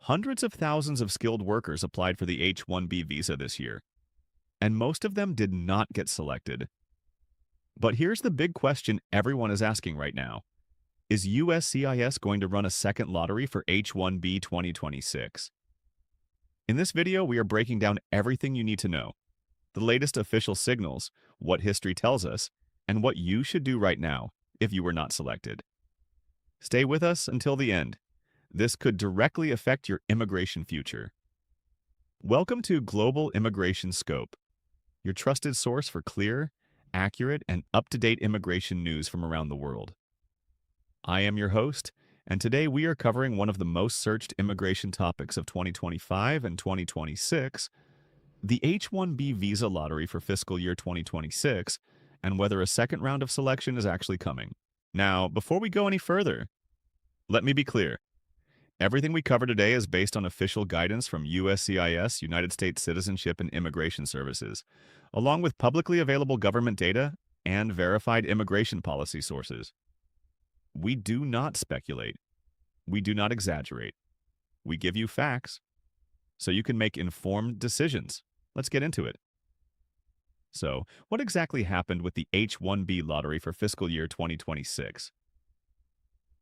Hundreds of thousands of skilled workers applied for the H-1B visa this year, and most of them did not get selected. But here's the big question everyone is asking right now. Is USCIS going to run a second lottery for H-1B 2026? In this video, we are breaking down everything you need to know, the latest official signals, what history tells us, and what you should do right now if you were not selected. Stay with us until the end. This could directly affect your immigration future. Welcome to Global Immigration Scope, your trusted source for clear, accurate, and up-to-date immigration news from around the world. I am your host, and today we are covering one of the most searched immigration topics of 2025 and 2026, the H-1B visa lottery for fiscal year 2026, and whether a second round of selection is actually coming. Now, before we go any further, let me be clear. Everything we cover today is based on official guidance from USCIS, United States Citizenship and Immigration Services, along with publicly available government data and verified immigration policy sources. We do not speculate. We do not exaggerate. We give you facts so you can make informed decisions. Let's get into it. So, what exactly happened with the H-1B lottery for fiscal year 2026?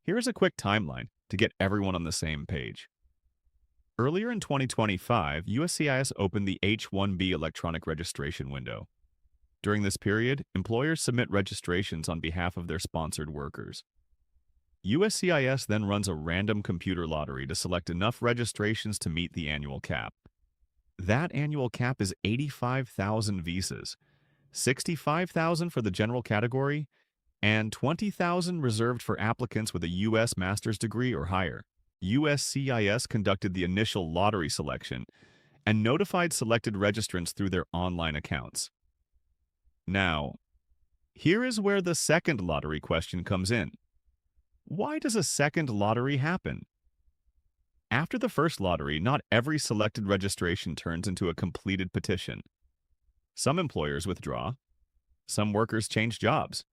Here is a quick timeline to get everyone on the same page. Earlier in 2025, USCIS opened the H-1B electronic registration window. During this period, employers submit registrations on behalf of their sponsored workers. USCIS then runs a random computer lottery to select enough registrations to meet the annual cap. That annual cap is 85,000 visas, 65,000 for the general category, and 20,000 reserved for applicants with a U.S. master's degree or higher. USCIS conducted the initial lottery selection and notified selected registrants through their online accounts. Now, here is where the second lottery question comes in. Why does a second lottery happen? After the first lottery, not every selected registration turns into a completed petition. Some employers withdraw. Some workers change jobs.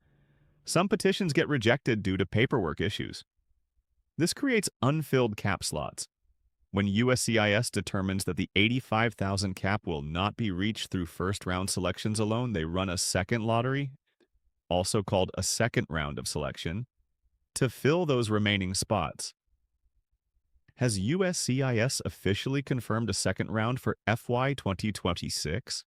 Some petitions get rejected due to paperwork issues. This creates unfilled cap slots. When USCIS determines that the 85,000 cap will not be reached through first-round selections alone, they run a second lottery, also called a second round of selection, to fill those remaining spots. Has USCIS officially confirmed a second round for FY 2026?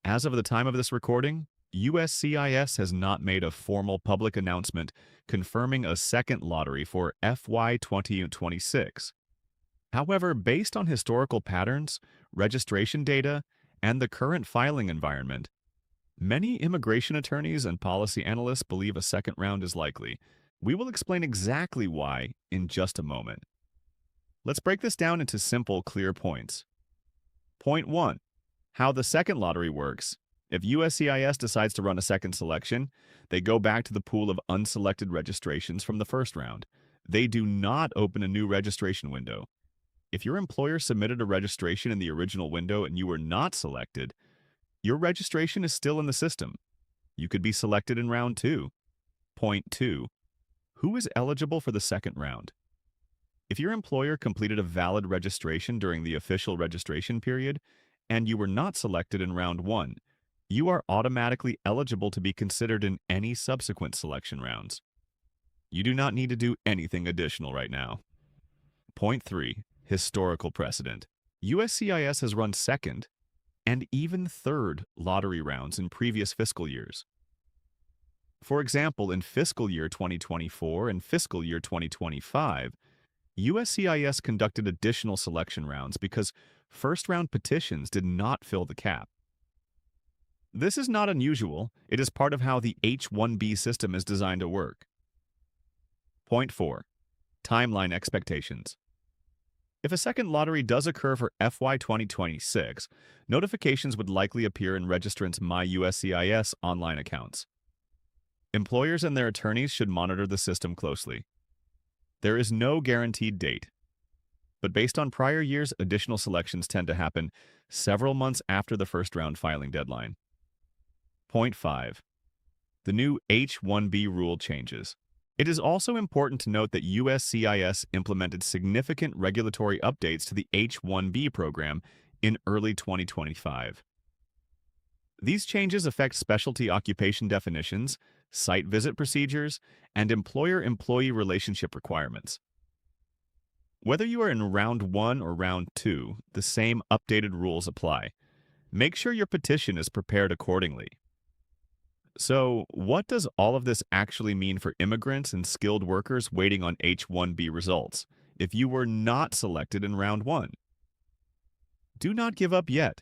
As of the time of this recording, USCIS has not made a formal public announcement confirming a second lottery for FY 2026. However, based on historical patterns, registration data, and the current filing environment, many immigration attorneys and policy analysts believe a second round is likely. We will explain exactly why in just a moment. Let's break this down into simple, clear points. Point 1. How the second lottery works. If USCIS decides to run a second selection, they go back to the pool of unselected registrations from the first round. They do not open a new registration window. If your employer submitted a registration in the original window and you were not selected, your registration is still in the system. You could be selected in round 2. Point 2. Who is eligible for the second round? If your employer completed a valid registration during the official registration period and you were not selected in round 1, you are automatically eligible to be considered in any subsequent selection rounds. You do not need to do anything additional right now. Point 3. Historical precedent. USCIS has run second and even third lottery rounds in previous fiscal years. For example, in fiscal year 2024 and fiscal year 2025, USCIS conducted additional selection rounds because first-round petitions did not fill the cap. This is not unusual. It is part of how the H-1B system is designed to work. Point 4. Timeline expectations. If a second lottery does occur for FY 2026, notifications would likely appear in registrants' MyUSCIS online accounts. Employers and their attorneys should monitor the system closely. There is no guaranteed date, but based on prior years, additional selections tend to happen several months after the first round filing deadline. Point 5. The new H-1B rule changes. It is also important to note that USCIS implemented significant regulatory updates to the H-1B program in early 2025. These changes affect specialty occupation definitions, site visit procedures, and employer-employee relationship requirements. Whether you are in Round 1 or Round 2, the same updated rules apply. Make sure your petition is prepared accordingly. So, what does all of this actually mean for immigrants and skilled workers waiting on H-1B results if you were not selected in Round 1? Do not give up yet.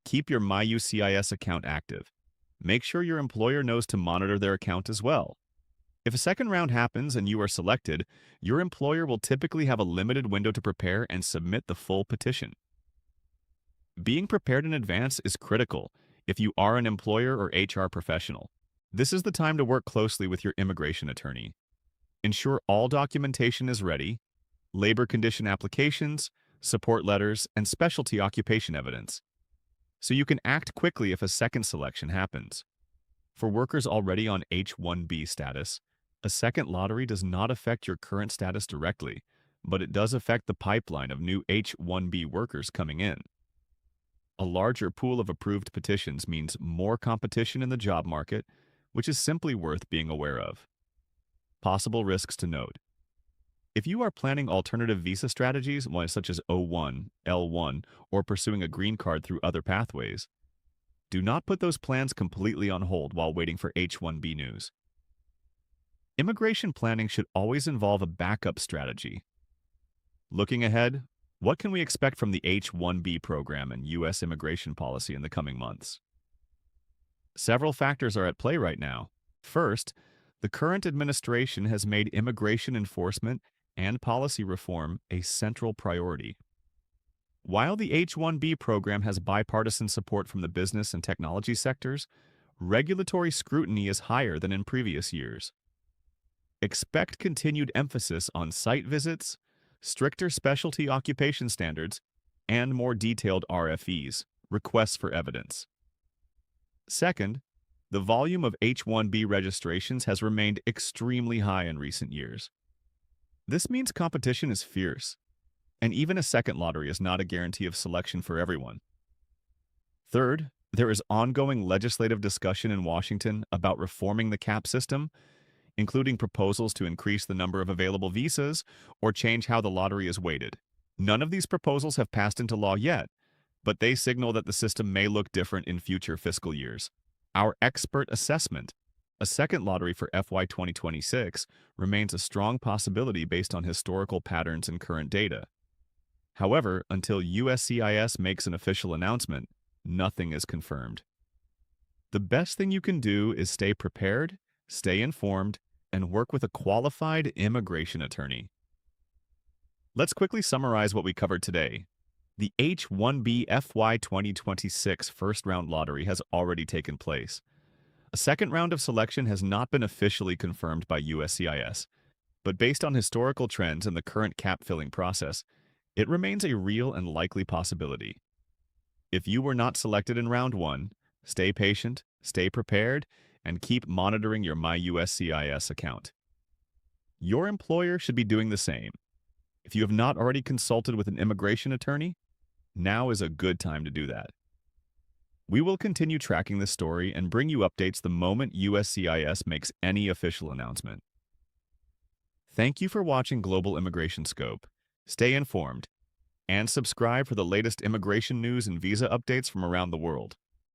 Keep your MyUCIS account active. Make sure your employer knows to monitor their account as well. If a second round happens and you are selected, your employer will typically have a limited window to prepare and submit the full petition. Being prepared in advance is critical if you are an employer or HR professional. This is the time to work closely with your immigration attorney. Ensure all documentation is ready: labor condition applications, support letters, and specialty occupation evidence, so you can act quickly if a second selection happens. For workers already on H-1B status, a second lottery does not affect your current status directly, but it does affect the pipeline of new H-1B workers coming in. A larger pool of approved petitions means more competition in the job market, which is simply worth being aware of. Possible risks to note. If you are planning alternative visa strategies, such as O1, L1, or pursuing a green card through other pathways, do not put those plans completely on hold while waiting for H-1B news. Immigration planning should always involve a backup strategy. Looking ahead, what can we expect from the H-1B program and U.S. immigration policy in the coming months? Several factors are at play right now. First, the current administration has made immigration enforcement and policy reform a central priority. While the H-1B program has bipartisan support from the business and technology sectors, regulatory scrutiny is higher than in previous years. Expect continued emphasis on site visits, stricter specialty occupation standards, and more detailed RFEs, requests for evidence. Second, the volume of H-1B registrations has remained extremely high in recent years. This means competition is fierce, and even a second lottery is not a guarantee of selection for everyone. Third, there is ongoing legislative discussion in Washington about reforming the CAP system, including proposals to increase the number of available visas or change how the lottery is weighted. None of these proposals have passed into law yet, but they signal that the system may look different in future fiscal years. Our expert assessment: a second lottery for FY2026 remains a strong possibility based on historical patterns and current data. However, until USCIS makes an official announcement, nothing is confirmed. The best thing you can do is stay prepared, stay informed, and work with a qualified immigration attorney. Let's quickly summarize what we covered today. The H-1B FY2026 first-round lottery has already taken place. A second round of selection has not been officially confirmed by USCIS, but based on historical trends and the current cap filling process, it remains a real and likely possibility. If you were not selected in round 1, stay patient, stay prepared, and keep monitoring your MyUSCIS account. Your employer should be doing the same. If you have not already consulted with an immigration attorney, now is a good time to do that. We will continue tracking this story and bring you updates the moment USCIS makes any official announcement. Thank you for watching Global Immigration Scope. Stay informed and subscribe for the latest immigration news and visa updates from around the world.